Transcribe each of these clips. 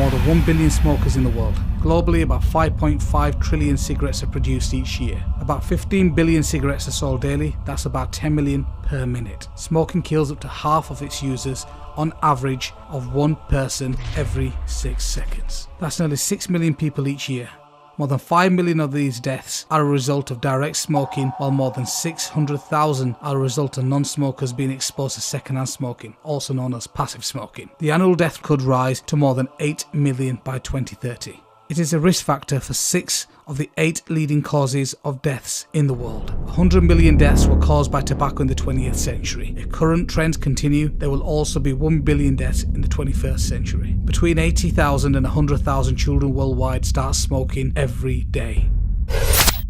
more than 1 billion smokers in the world. Globally, about 5.5 trillion cigarettes are produced each year. About 15 billion cigarettes are sold daily, that's about 10 million per minute. Smoking kills up to half of its users, on average of one person every 6 seconds. That's nearly 6 million people each year. More than 5 million of these deaths are a result of direct smoking, while more than 600,000 are a result of non-smokers being exposed to secondhand smoking, also known as passive smoking. The annual death could rise to more than 8 million by 2030. It is a risk factor for 6 of the 8 leading causes of deaths in the world. 100 million deaths were caused by tobacco in the 20th century. If current trends continue, there will also be 1 billion deaths in the 21st century. Between 80,000 and 100,000 children worldwide start smoking every day.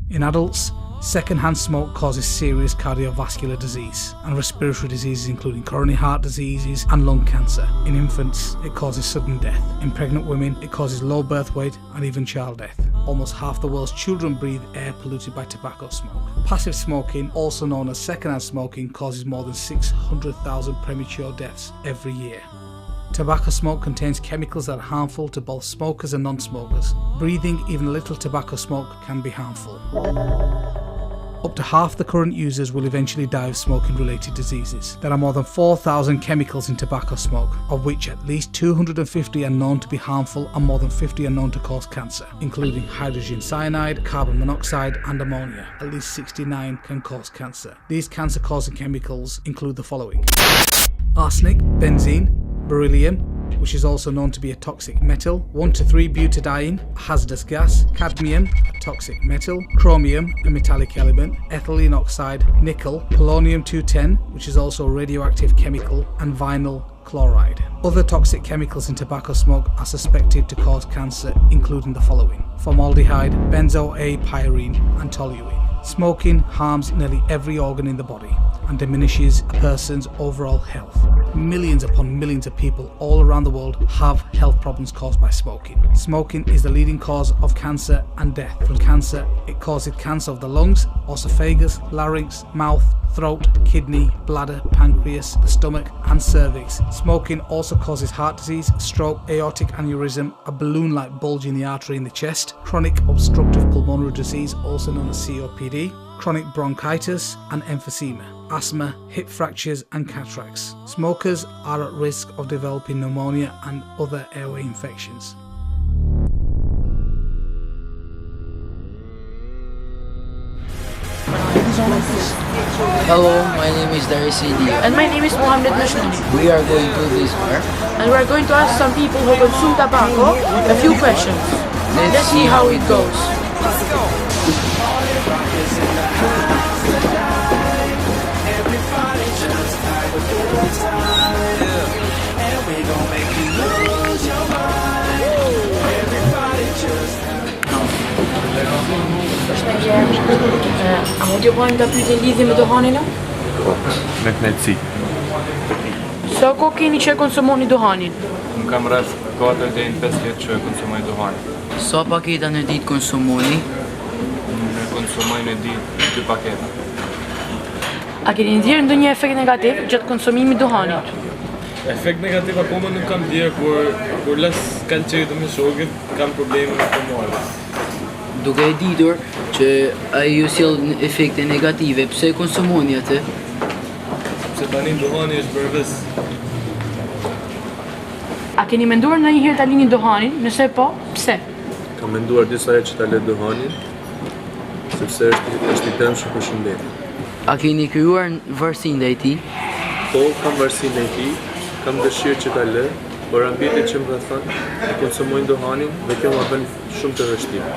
In adults, secondhand smoke causes serious cardiovascular disease and respiratory diseases including coronary heart diseases and lung cancer. In infants, it causes sudden death. In pregnant women, it causes low birth weight and even child death. Almost half the world's children breathe air polluted by tobacco smoke. Passive smoking, also known as secondhand smoking, causes more than 600,000 premature deaths every year. Tobacco smoke contains chemicals that are harmful to both smokers and non-smokers. Breathing even a little tobacco smoke can be harmful. Up to half the current users will eventually die of smoking-related diseases. There are more than 4,000 chemicals in tobacco smoke, of which at least 250 are known to be harmful and more than 50 are known to cause cancer, including hydrogen cyanide, carbon monoxide and ammonia. At least 69 can cause cancer. These cancer-causing chemicals include the following: arsenic, benzene, beryllium, which is also known to be a toxic metal, 1,2,3-butadiene, a hazardous gas, cadmium, a toxic metal, chromium, a metallic element, ethylene oxide, nickel, polonium-210, which is also a radioactive chemical, and vinyl chloride. Other toxic chemicals in tobacco smoke are suspected to cause cancer, including the following: formaldehyde, benzo-A-pyrene, and toluene. Smoking harms nearly every organ in the body and diminishes a person's overall health. Millions upon millions of people all around the world have health problems caused by smoking. Smoking is the leading cause of cancer and death. From cancer, it causes cancer of the lungs, esophagus, larynx, mouth, throat, kidney, bladder, pancreas, the stomach and cervix. Smoking also causes heart disease, stroke, aortic aneurysm, a balloon-like bulge in the artery in the chest, chronic obstructive pulmonary disease, also known as COPD, chronic bronchitis and emphysema, asthma, hip fractures and cataracts. Smokers are at risk of developing pneumonia and other airway infections. Hello, my name is Darisidi. And my name is Mohammed Mashmouni. We are going to this bar. And we are going to ask some people who consume tobacco a few questions. Let's see how it goes. Let's go. Everybody just have a good time. And we gon' make you lose your mind. Everybody just A mund ju bojmë ta pyetin lidhje me duhanin? Me knetësi. Sa kohë keni që konsumoni duhanin? Unë kam rreth 4 deri në 5 vjet që konsumoj duhan. Sa paketa në ditë konsumoni? Unë konsumoj në ditë 2 paketa. A keni ndjerë ndonjë efekt negativ gjatë konsumimit të duhanit? Efekt negativ akoma nuk kam ndjerë, kur las kanë qenë me shokët, kam probleme me pulmonet. Duke e ditur që ai ju sjell efekte negative, pse konsumoni atë? Sepse tani duhani është bërvis. A keni menduar ndonjëherë ta lini duhanin? Nëse po, pse? Kam menduar disa herë që ta lë duhanin, sepse është i dëmshëm për shëndetin. A keni krijuar varësi ndaj tij? Po, kam varësi ndaj tij, kam dëshirë që ta lë, por ambientet që më rrethon e konsumojnë duhanin dhe kjo më bën shumë të vështirë.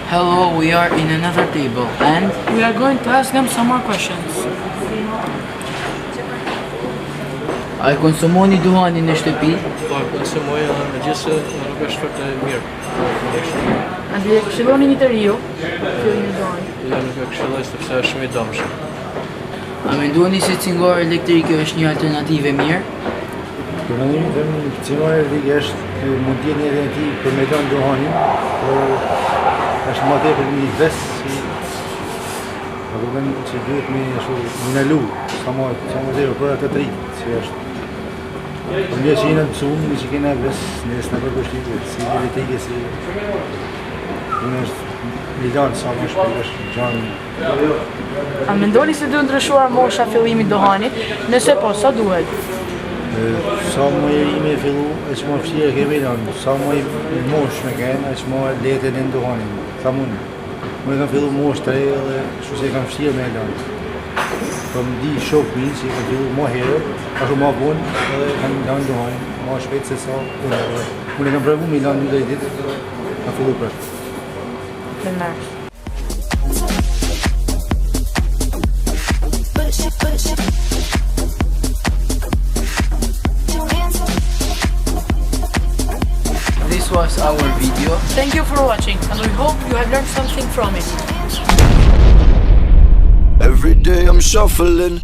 Hello, we are in another table and We are going to ask them some more questions. a i konsumoni duhanin në shtëpi? Po, konsumoj edhe megjithëse nuk është fort e mirë. A dhe këshilloni një të riu, fillin e duhanit. Jo, nuk e këshilloj sepse është shumë i dëmshëm. A mendoni se cingare elektrike është një alternativë e mirë? Për në një të cingare elektrike është mund t'jetë një alternativë për me lënë duhanin, por është më tepër një ves, do të që duhet me ndalu, sa më tepër për atë të rritë, si është. Po mirë që jena të mësumë, që kena vesë në së në përkushtitit, si politike, si... Unë është Milan, sa më shpër është gjanë... A mendoni se duhet ndryshuar mosha fillimit dohanit? Nëse po, sa duhet? Sa më i me fillu, e që më fështirë kemi lanë, sa më i mosh me kenë, e që më letën e ndohanin, sa mund. Më e kam fillu mosh të re dhe shu se kam fështirë me lanë. Po më di shokë minë që i kam fillu më herë, ashtu më bunë edhe kam lanë ndohanin, më shpetë se sa unë. Unë e kam pregu me lanë një ditë, kam fillu për. Në nërë. This was our video. Thank you for watching, and we hope you have learned something from it. Every day I'm shuffling.